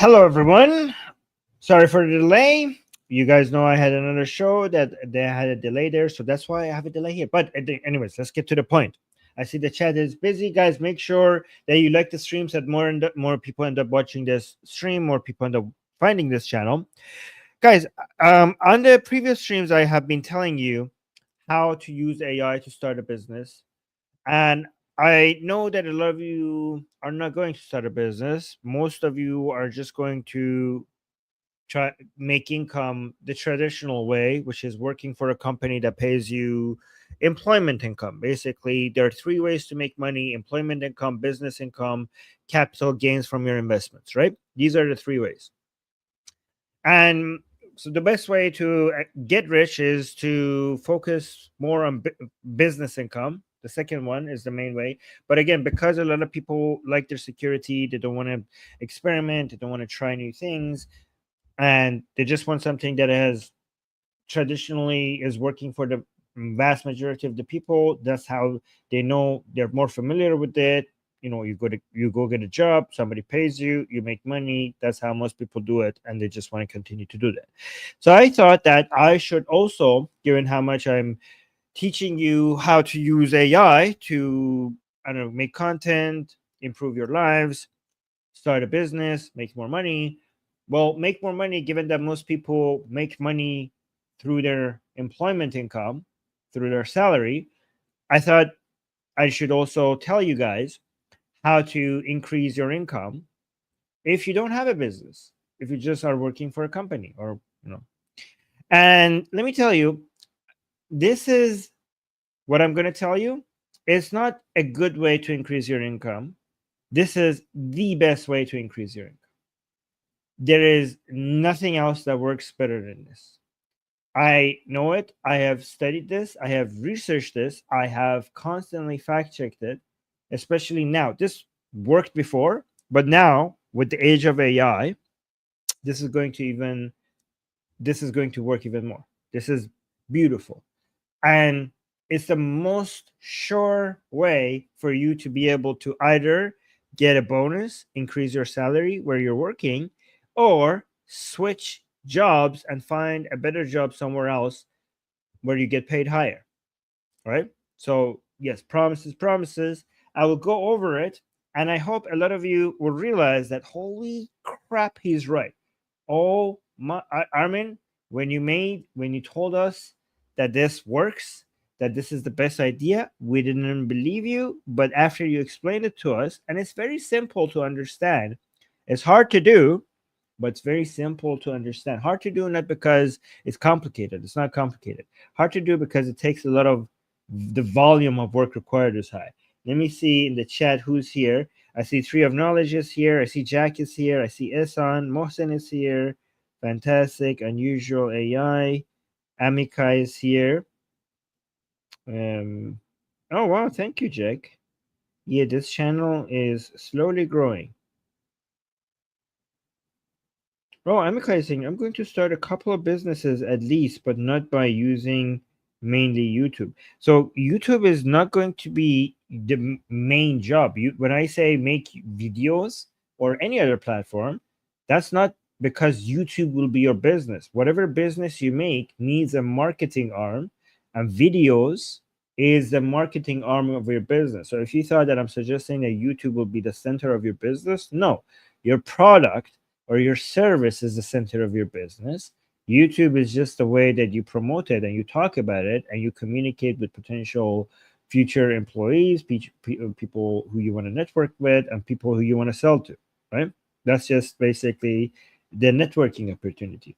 Hello, everyone. Sorry for the delay. You guys know I had another show that they had a delay there, so that's why I have a delay here. But anyways, let's get to the point. I see the chat is busy, guys. Make sure that you like the stream, so that more people end up watching this stream, more people end up finding this channel, guys. On the previous streams, I have been telling you how to use AI to start a business, and I know that a lot of you are not going to start a business. Most of you are just going to try make income the traditional way, which is working for a company that pays you employment income. Basically, there are three ways to make money: employment income, business income, capital gains from your investments, right? These are the three ways. And so the best way to get rich is to focus more on business income. The second one is the main way. But again, because a lot of people like their security, they don't want to experiment, they don't want to try new things, and they just want something that has traditionally is working for the vast majority of the people. That's how they know they're more familiar with it. You go get a job, somebody pays you, you make money. That's how most people do it, and they just want to continue to do that. So I thought that I should also, given how much I'm teaching you how to use AI to, I don't know, make content, improve your lives, start a business, make more money. Well, make more money given that most people make money through their employment income, through their salary. I thought I should also tell you guys how to increase your income if you don't have a business, if you just are working for a company or. And let me tell you, this is what I'm going to tell you. It's not a good way to increase your income. This is the best way to increase your income. There is nothing else that works better than this. I know it. I have studied this. I have researched this. I have constantly fact checked it, especially now. This worked before, but now with the age of AI, this is going to even this is going to work even more. This is beautiful. And it's the most sure way for you to be able to either get a bonus, increase your salary where you're working, or switch jobs and find a better job somewhere else where you get paid higher. Right? So, yes, promises, promises. I will go over it. And I hope a lot of you will realize that holy crap, he's right. Oh, my, Armin, when you told us that this works, that this is the best idea, we didn't believe you. But after you explained it to us, and it's very simple to understand, it's hard to do, but it's very simple to understand. Hard to do, not because it's complicated. It's not complicated. Hard to do because it takes a lot of the volume of work required is high. Let me see in the chat who's here. I see Tree of Knowledge is here. I see Jack is here. I see Ehsan. Mohsen is here. Fantastic. Unusual AI. Amika is here. Um, oh, wow. Thank you, Jack. Yeah, this channel is slowly growing. Oh, Amika is saying, I'm going to start a couple of businesses at least, but not by using mainly YouTube. So YouTube is not going to be the main job. When I say make videos or any other platform, that's not because YouTube will be your business. Whatever business you make needs a marketing arm, and videos is the marketing arm of your business. So if you thought that I'm suggesting that YouTube will be the center of your business, no, your product or your service is the center of your business. YouTube is just the way that you promote it and you talk about it and you communicate with potential future employees, people who you want to network with, and people who you want to sell to, right? That's just basically the networking opportunity.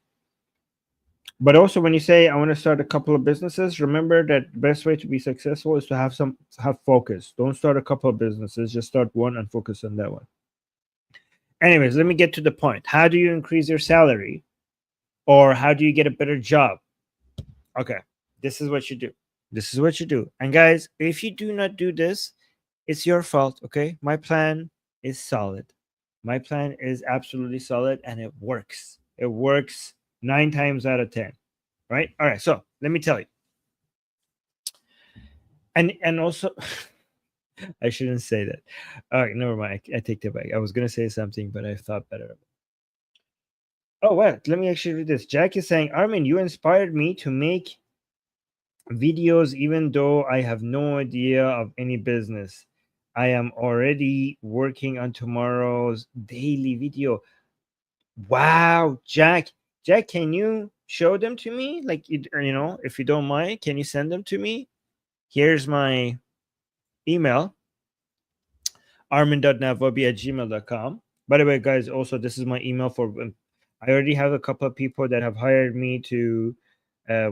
But also, when you say I want to start a couple of businesses, remember that the best way to be successful is to have focus. Don't start a couple of businesses, just start one and focus on that one. Anyways, let me get to the point. How do you increase your salary, or how do you get a better job? Okay, this is what you do. This is what you do. And guys, if you do not do this, it's your fault. Okay, my plan is solid. My plan is absolutely solid, and it works. It works 9 times out of 10. Right? All right. So let me tell you. And also, I shouldn't say that. All right, never mind. I take that back. I was gonna say something, but I thought better of it. Oh, well, let me actually read this. Jack is saying, Armin, you inspired me to make videos even though I have no idea of any business. I am already working on tomorrow's daily video. Wow, Jack. Jack, can you show them to me? Like, if you don't mind, can you send them to me? Here's my email, armin.navabi@gmail.com. By the way, guys, also, this is my email for. I already have a couple of people that have hired me to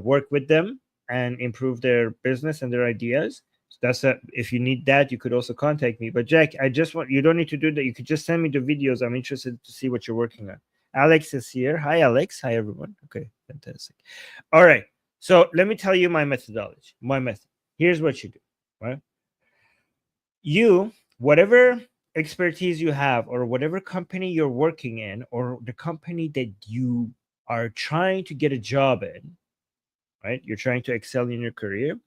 work with them and improve their business and their ideas. So that's a, if you need that, you could also contact me. But Jack, I just want you don't need to do that. You could just send me the videos. I'm interested to see what you're working on. Alex is here. Hi, Alex. Hi, everyone. Okay, fantastic. All right. So let me tell you my methodology. My method. Here's what you do. Right. You, whatever expertise you have, or whatever company you're working in, or the company that you are trying to get a job in, right? You're trying to excel in your career.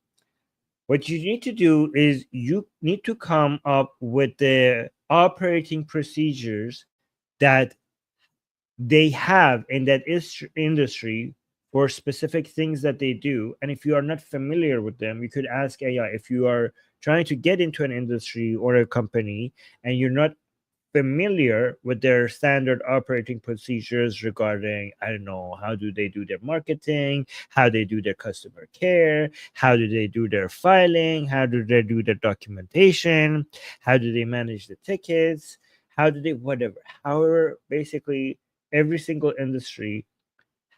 What you need to do is you need to come up with the operating procedures that they have in that industry for specific things that they do. And if you are not familiar with them, you could ask AI. If you are trying to get into an industry or a company and you're not familiar with their standard operating procedures regarding, I don't know, how do they do their marketing, how they do their customer care, how do they do their filing, how do they do their documentation, how do they manage the tickets, how do they whatever. However, basically every single industry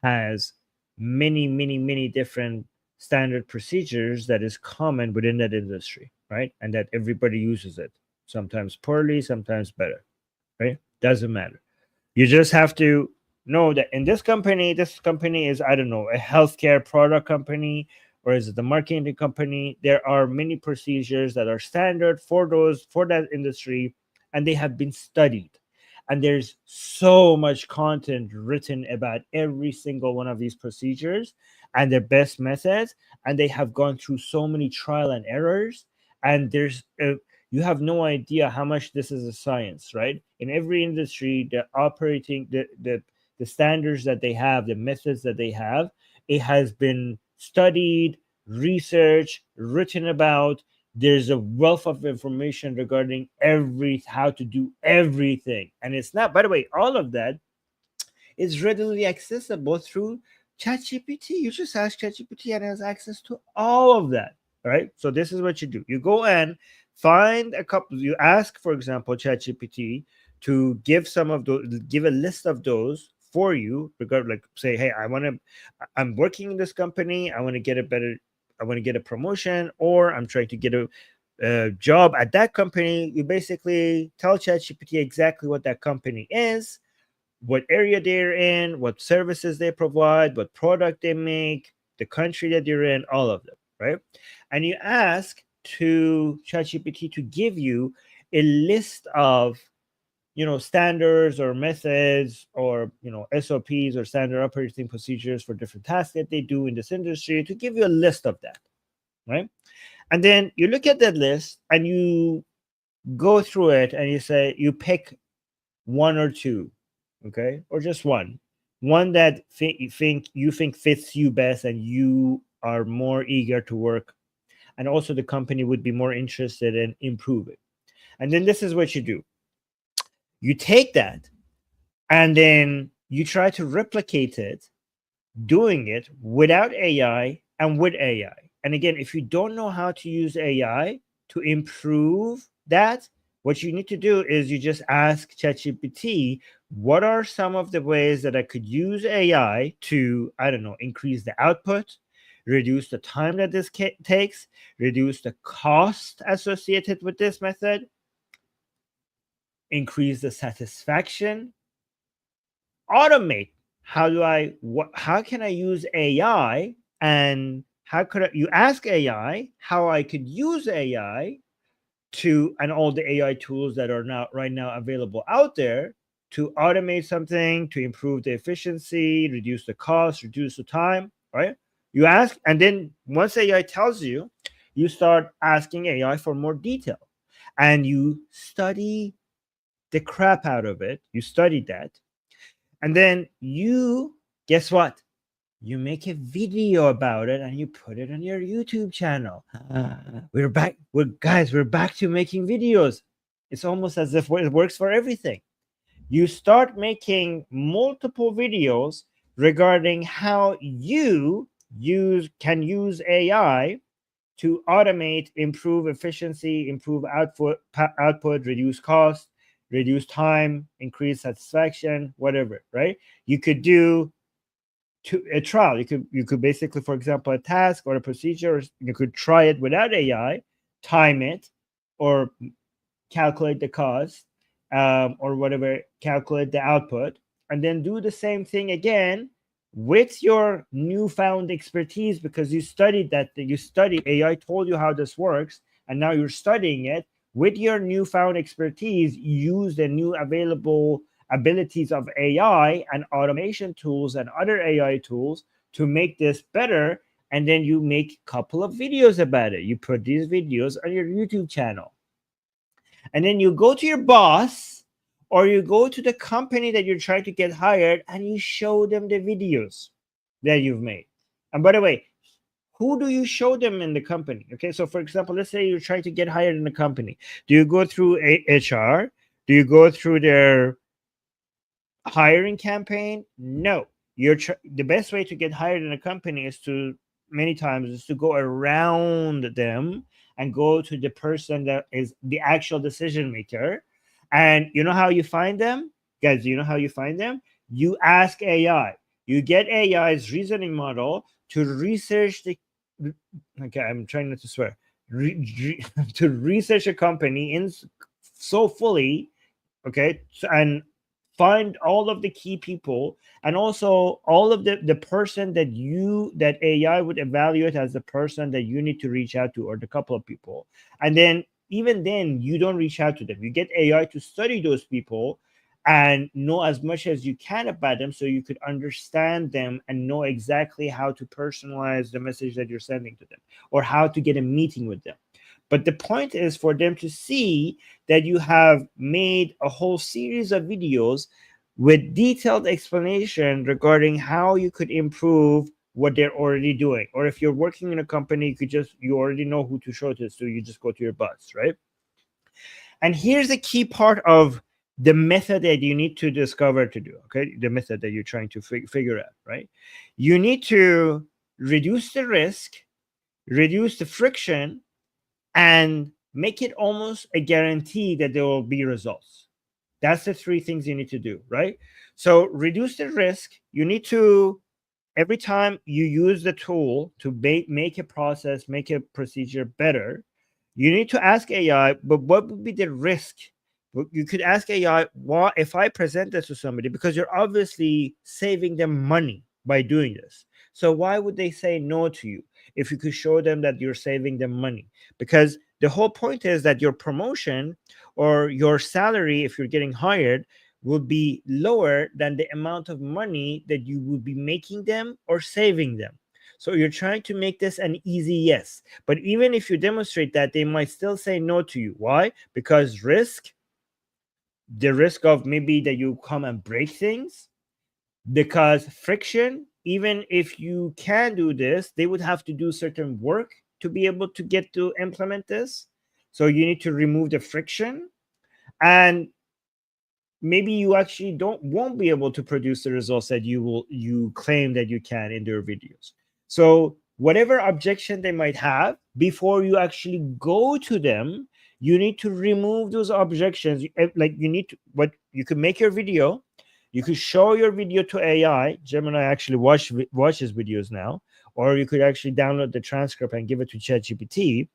has many different standard procedures that is common within that industry, right? And that everybody uses it, sometimes poorly, sometimes better, right? Doesn't matter. You just have to know that in this company is, I don't know, a healthcare product company, or is it the marketing company? There are many procedures that are standard for that industry, and they have been studied. And there's so much content written about every single one of these procedures and their best methods, and they have gone through so many trial and errors. And you have no idea how much this is a science, right? In every industry, the standards that they have, the methods that they have, it has been studied, researched, written about. There's a wealth of information regarding how to do everything. And it's not, by the way, all of that is readily accessible through ChatGPT. You just ask ChatGPT and it has access to all of that. All right. So this is what you do. You go and find a couple. You ask, for example, ChatGPT to give some of those, give a list of those for you. Regard, like, say, hey, I'm working in this company. I want to get a better. I want to get a promotion, or I'm trying to get a job at that company. You basically tell ChatGPT exactly what that company is, what area they're in, what services they provide, what product they make, the country that you're in, all of them, right? And you ask to ChatGPT to give you a list of standards or methods, or SOPs, or standard operating procedures for different tasks that they do in this industry, to give you a list of that, right? And then you look at that list and you go through it and you pick one or two, okay, or just one that you think fits you best and you are more eager to work, and also the company would be more interested in improving. And then this is what you do. You take that and then you try to replicate it, doing it without AI and with AI. And again, if you don't know how to use AI to improve that, what you need to do is you just ask ChatGPT, what are some of the ways that I could use AI to, I don't know, increase the output, reduce the time that this takes, reduce the cost associated with this method, increase the satisfaction, automate. How can I use AI, and you ask AI how I could use AI and all the AI tools that are now right now available out there to automate something, to improve the efficiency, reduce the cost, reduce the time, right? You ask, and then once AI tells you, you start asking AI for more detail, and you study the crap out of it. You study that, And then you, guess what? You make a video about it and you put it on your YouTube channel. We're back. We're back to making videos. It's almost as if it works for everything. You start making multiple videos regarding how you can use AI to automate, improve efficiency, improve output, reduce cost, reduce time, increase satisfaction, whatever, right? You could do to a trial. You could basically, for example, a task or a procedure, you could try it without AI, time it, or calculate the cost, or whatever, calculate the output, and then do the same thing again with your newfound expertise, because you studied that, you studied AI told you how this works, and now you're studying it with your newfound expertise. Use the new available abilities of AI and automation tools and other AI tools to make this better. And then you make a couple of videos about it. You put these videos on your YouTube channel. And then you go to your boss, or you go to the company that you're trying to get hired, and you show them the videos that you've made. And by the way, who do you show them in the company? Okay, so for example, let's say you're trying to get hired in a company. Do you go through HR? Do you go through their hiring campaign? No. The best way to get hired in a company is to, many times, is to go around them and go to the person that is the actual decision maker. And you know how you find them, guys? You know how you find them? You ask AI. You get AI's reasoning model to research the. Okay, I'm trying not to swear. To research a company in so fully, okay, and find all of the key people, and also all of the person that AI would evaluate as the person that you need to reach out to, or the couple of people. And then, even then, you don't reach out to them. You get AI to study those people and know as much as you can about them, so you could understand them and know exactly how to personalize the message that you're sending to them, or how to get a meeting with them. But the point is for them to see that you have made a whole series of videos with detailed explanation regarding how you could improve what they're already doing. Or if you're working in a company, you already know who to show this to. You just go to your boss, right? And here's the key part of the method that you need to discover to do, okay? The method that you're trying to figure out, right? You need to reduce the risk, reduce the friction, and make it almost a guarantee that there will be results. That's the three things you need to do, right? So reduce the risk. You need to, every time you use the tool to make a process, make a procedure better, you need to ask AI, but what would be the risk? You could ask AI, what if I present this to somebody, because you're obviously saving them money by doing this. So why would they say no to you if you could show them that you're saving them money? Because the whole point is that your promotion or your salary, if you're getting hired, will be lower than the amount of money that you would be making them or saving them. So you're trying to make this an easy yes. But even if you demonstrate that, they might still say no to you. Why? Because the risk of maybe that you come and break things, because friction, even if you can do this, they would have to do certain work to be able to get to implement this. So you need to remove the friction, and maybe you actually won't be able to produce the results that you claim that you can in their videos. So whatever objection they might have, before you actually go to them, you need to remove those objections. Like, you need to, what you could make your video, you could show your video to AI. Gemini actually watches videos now. Or you could actually download the transcript and give it to ChatGPT,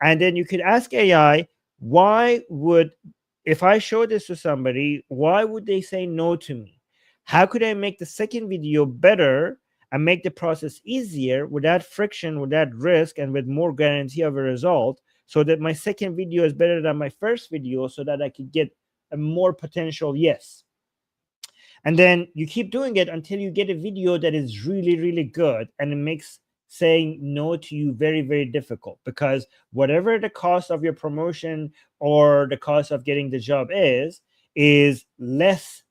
and then you could ask AI, why would, if I show this to somebody, why would they say no to me? How could I make the second video better and make the process easier without friction, without risk, and with more guarantee of a result, so that my second video is better than my first video, so that I could get a more potential yes? And then you keep doing it until you get a video that is really, really good, and it makes saying no to you very, very difficult, because whatever the cost of your promotion or the cost of getting the job is less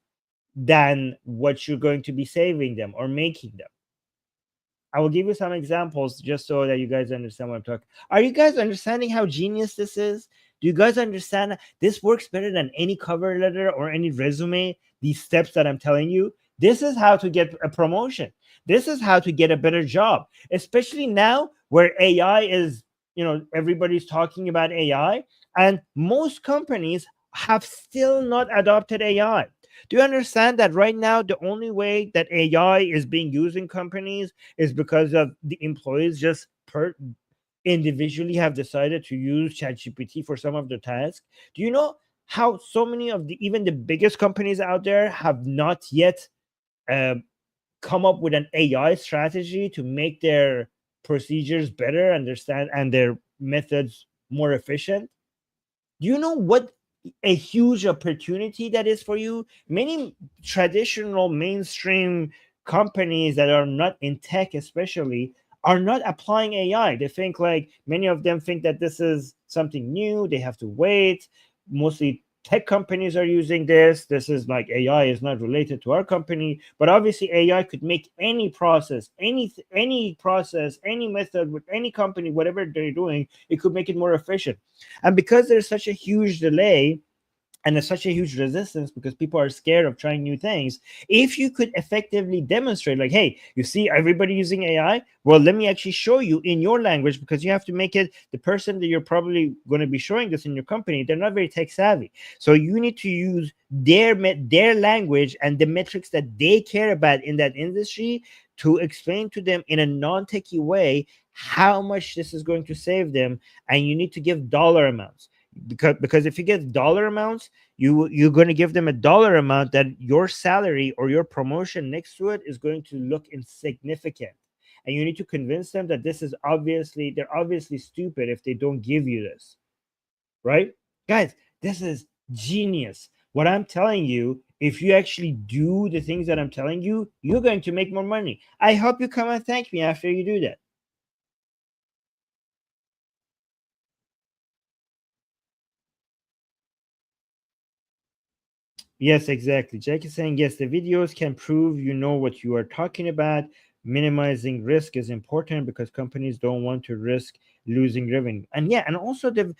than what you're going to be saving them or making them. I will give you some examples just so that you guys understand what I'm talking. Are you guys understanding how genius this is? Do you guys understand this works better than any cover letter or any resume? These steps that I'm telling you, this is how to get a promotion. This is how to get a better job, especially now where AI is, everybody's talking about AI, and most companies have still not adopted AI. Do you understand that right now the only way that AI is being used in companies is because of the employees just individually have decided to use ChatGPT for some of the tasks? Do you know how so many of the even the biggest companies out there have not yet uh, come up with an AI strategy to make their procedures better, understand, and their methods more efficient? Do you know what a huge opportunity that is for you? Many traditional mainstream companies that are not in tech, especially, are not applying AI. They think, like, many of them think that this is something new. They have to wait. Mostly tech companies are using this. This is like AI is not related to our company, but obviously AI could make any process, any process, any method with any company, whatever they're doing, it could make it more efficient. And because there's such a huge delay and there's such a huge resistance because people are scared of trying new things, if you could effectively demonstrate, like, hey, you see everybody using AI, well, let me actually show you in your language, because you have to make it, the person that you're probably going to be showing this in your company, they're not very tech savvy, so you need to use their language and the metrics that they care about in that industry to explain to them in a non-techie way how much this is going to save them. And you need to give dollar amounts, because if you get dollar amounts, you're going to give them a dollar amount that your salary or your promotion next to it is going to look insignificant. And you need to convince them that this is obviously, they're obviously stupid if they don't give you this, right? Guys, this is genius. What I'm telling you, if you actually do the things that I'm telling you, you're going to make more money. I hope you come and thank me after you do that. Yes, exactly. Jack is saying, yes, the videos can prove you know what you are talking about. Minimizing risk is important because companies don't want to risk losing revenue. And yeah, and also the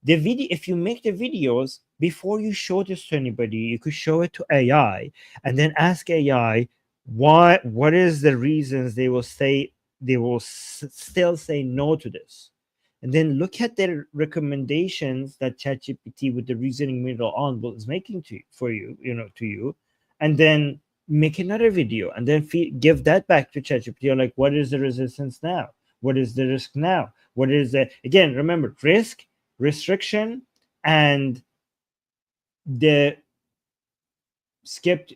video, if you make the videos before you show this to anybody, you could show it to AI and then ask AI what is the reasons they will say, they will still say no to this. And then look at their recommendations that ChatGPT with the reasoning middle on is making for you, to you, and then make another video and then give that back to ChatGPT. You're like, what is the resistance now? What is the risk now? What is the, again, remember, risk, restriction, and the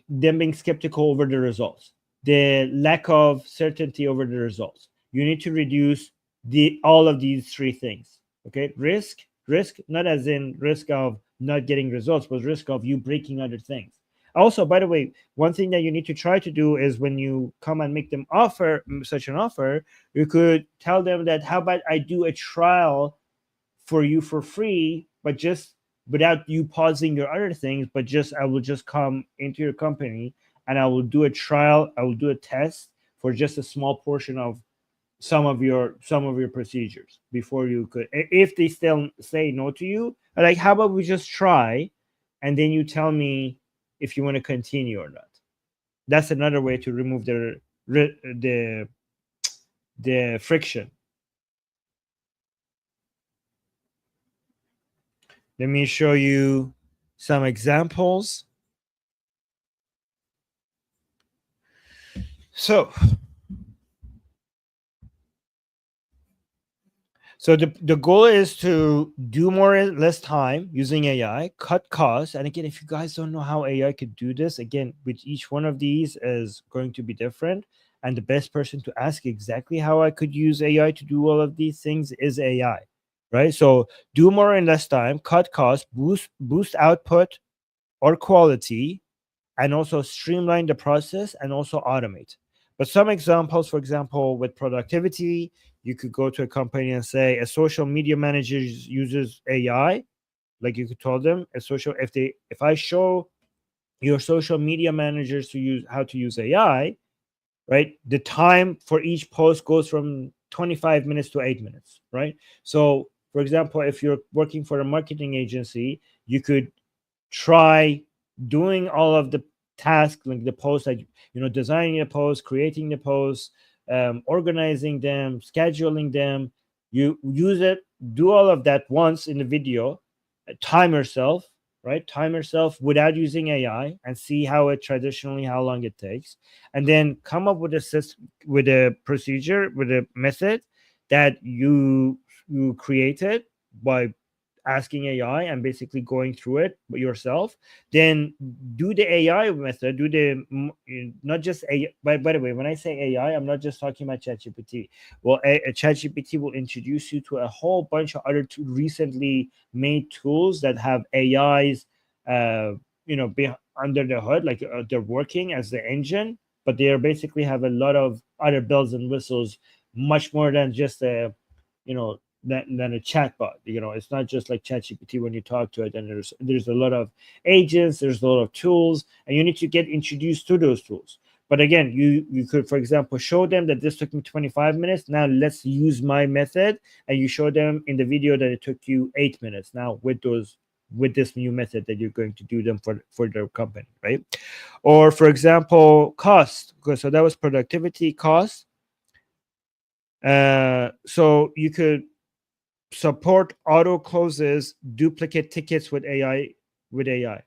them being skeptical over the results, the lack of certainty over the results. You need to reduce the all of these three things. Okay, risk, not as in risk of not getting results, but risk of you breaking other things. Also, by the way, one thing that you need to try to do is when you come and make them offer such an offer, you could tell them that, how about I do a trial for you for free, but just without you pausing your other things, but just I will just come into your company and I will do a trial, I will do a test for just a small portion of some of your procedures before you could, if they still say no to you, like, how about we just try and then you tell me if you want to continue or not. That's another way to remove the friction. Let me show you some examples. So, the goal is to do more in less time using AI, cut costs. And again, if you guys don't know how AI could do this, again, with each one of these is going to be different. And the best person to ask exactly how I could use AI to do all of these things is AI, right? So do more in less time, cut costs, boost output or quality, and also streamline the process and also automate. But some examples, for example, with productivity, you could go to a company and say a social media manager uses AI. Like, you could tell them a social, if I show your social media managers to use how to use AI, right? The time for each post goes from 25 minutes to 8 minutes, right? So, for example, if you're working for a marketing agency, you could try doing all of the tasks, like the posts, like, designing a post, creating the posts, organizing them, scheduling them. You use it, do all of that once in the video, time yourself, right? Time yourself without using AI and see how long it takes, and then come up with with a procedure, with a method that you created by asking AI and basically going through it yourself. Then do the AI method, not just a. By the way, when I say AI, I'm not just talking about ChatGPT. Well, a ChatGPT will introduce you to a whole bunch of other recently made tools that have AIs, uh, under the hood, like they're working as the engine, but they are basically have a lot of other bells and whistles, much more than just a, than a chatbot. It's not just like ChatGPT when you talk to it. And there's a lot of agents, there's a lot of tools, and you need to get introduced to those tools. But again, you could, for example, show them that this took me 25 minutes. Now let's use my method, and you show them in the video that it took you 8 minutes. Now with this new method that you're going to do them for their company, right? Or for example, cost. So that was productivity, cost. So you could support auto closes duplicate tickets with AI,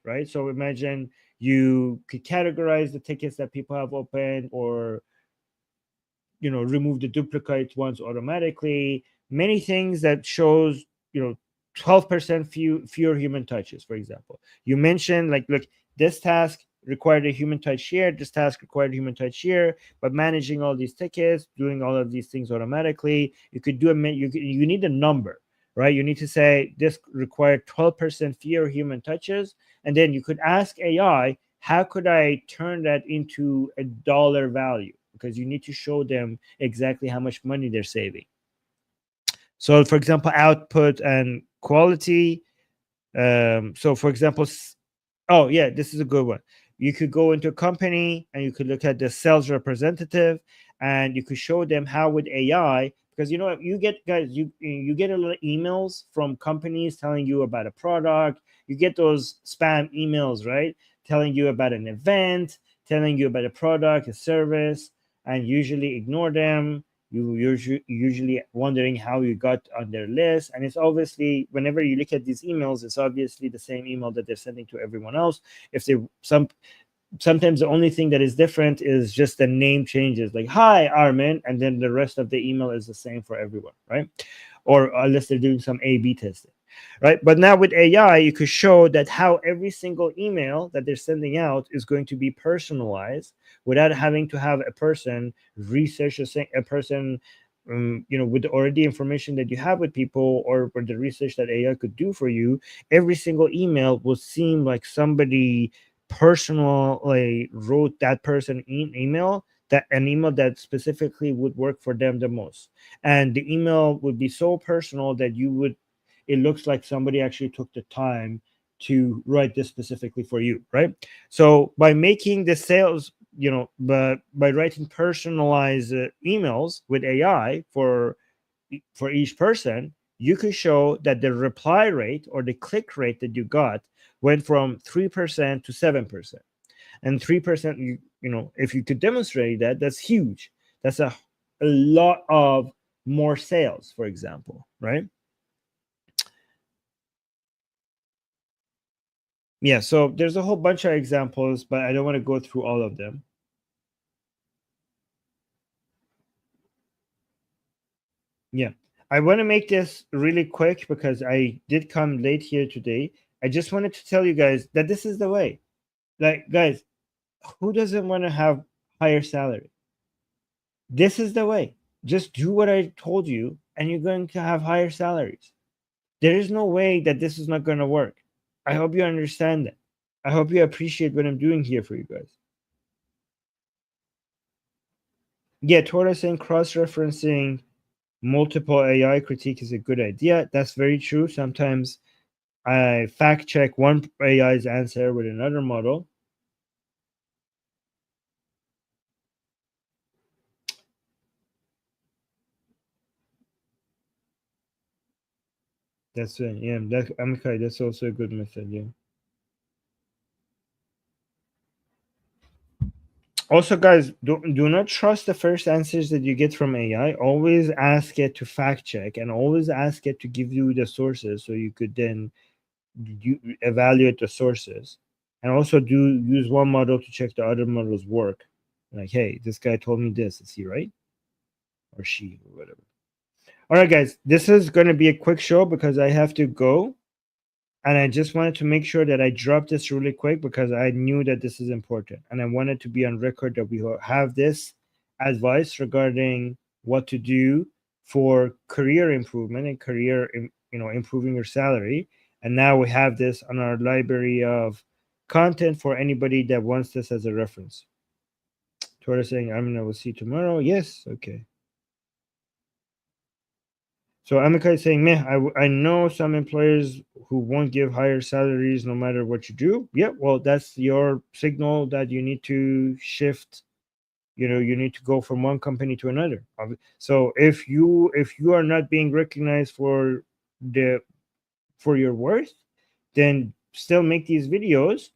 right? So imagine you could categorize the tickets that people have opened, or remove the duplicate ones automatically. Many things that shows, 12% fewer human touches. For example, you mentioned, like, look, this task required a human touch here, this task required a human touch here, but managing all these tickets, doing all of these things automatically, you could do you need a number, right? You need to say this required 12% fewer human touches, and then you could ask AI, how could I turn that into a dollar value? Because you need to show them exactly how much money they're saving. So, for example, output and quality. So, for example, oh yeah, this is a good one. You could go into a company and you could look at the sales representative, and you could show them how with AI, because you get, guys, you get a lot of emails from companies telling you about a product. You get those spam emails, right? Telling you about an event, telling you about a product, a service, and usually ignore them. You usually wondering how you got on their list, and it's obviously, whenever you look at these emails, it's obviously the same email that they're sending to everyone else. If they sometimes the only thing that is different is just the name changes, like, hi Armin, and then the rest of the email is the same for everyone, right? Or unless they're doing some A/B testing, right? But now with AI, you could show that how every single email that they're sending out is going to be personalized, without having to have a person research a person, with already information that you have with people, or with the research that AI could do for you. Every single email will seem like somebody personally wrote that person email, that an email that specifically would work for them the most. And the email would be so personal that it looks like somebody actually took the time to write this specifically for you, right? So by making the sales, but by writing personalized emails with AI for each person, you could show that the reply rate or the click rate that you got went from 3% to 7%. And 3%, if you could demonstrate that, that's huge. That's a lot of more sales, for example, right? Yeah, so there's a whole bunch of examples, but I don't want to go through all of them. Yeah. I want to make this really quick because I did come late here today. I just wanted to tell you guys that this is the way. Like, guys, who doesn't want to have higher salary? This is the way. Just do what I told you, and you're going to have higher salaries. There is no way that this is not going to work. I hope you understand that. I hope you appreciate what I'm doing here for you guys. Yeah, Torah saying cross-referencing multiple AI critique is a good idea. That's very true. Sometimes I fact check one AI's answer with another model. That's it. Yeah, that Amikai, that's also a good method. Yeah. Also, guys, do not trust the first answers that you get from AI. Always ask it to fact check, and always ask it to give you the sources so you could then you evaluate the sources. And also do use one model to check the other model's work. Like, hey, this guy told me this. Is he right? Or she, or whatever. All right, guys, this is going to be a quick show because I have to go. And I just wanted to make sure that I dropped this really quick because I knew that this is important. And I wanted to be on record that we have this advice regarding what to do for career improvement and improving your salary. And now we have this on our library of content for anybody that wants this as a reference. Tora saying, I mean, I will see you tomorrow. Yes. Okay. So Amika is saying, meh, I know some employers who won't give higher salaries no matter what you do. Yeah, well, that's your signal that you need to shift. You need to go from one company to another. So if you are not being recognized the for your worth, then still make these videos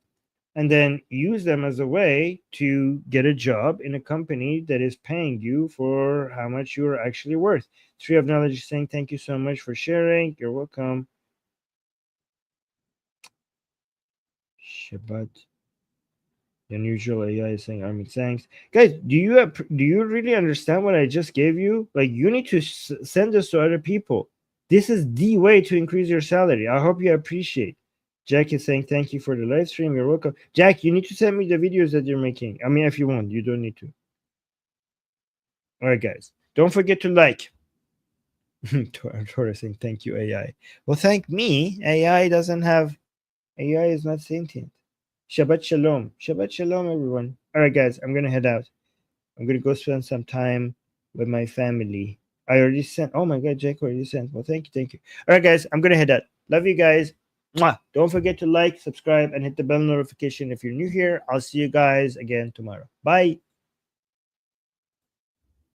and then use them as a way to get a job in a company that is paying you for how much you are actually worth. Tree of Knowledge is saying, thank you so much for sharing. You're welcome. Shabbat. The unusual AI is saying, Armin, thanks. Guys, do you really understand what I just gave you? Like, you need to send this to other people. This is the way to increase your salary. I hope you appreciate. Jack is saying, thank you for the live stream. You're welcome. Jack, you need to send me the videos that you're making. I mean, if you want, you don't need to. All right, guys. Don't forget to like. Tora saying, thank you, AI. Well, thank me. AI is not sentient. Shabbat shalom. Shabbat shalom, everyone. All right, guys, I'm going to head out. I'm going to go spend some time with my family. I already sent. Oh my God, Jake already sent. Well, thank you. Thank you. All right, guys, I'm going to head out. Love you guys. Mwah. Don't forget to like, subscribe, and hit the bell notification if you're new here. I'll see you guys again tomorrow. Bye.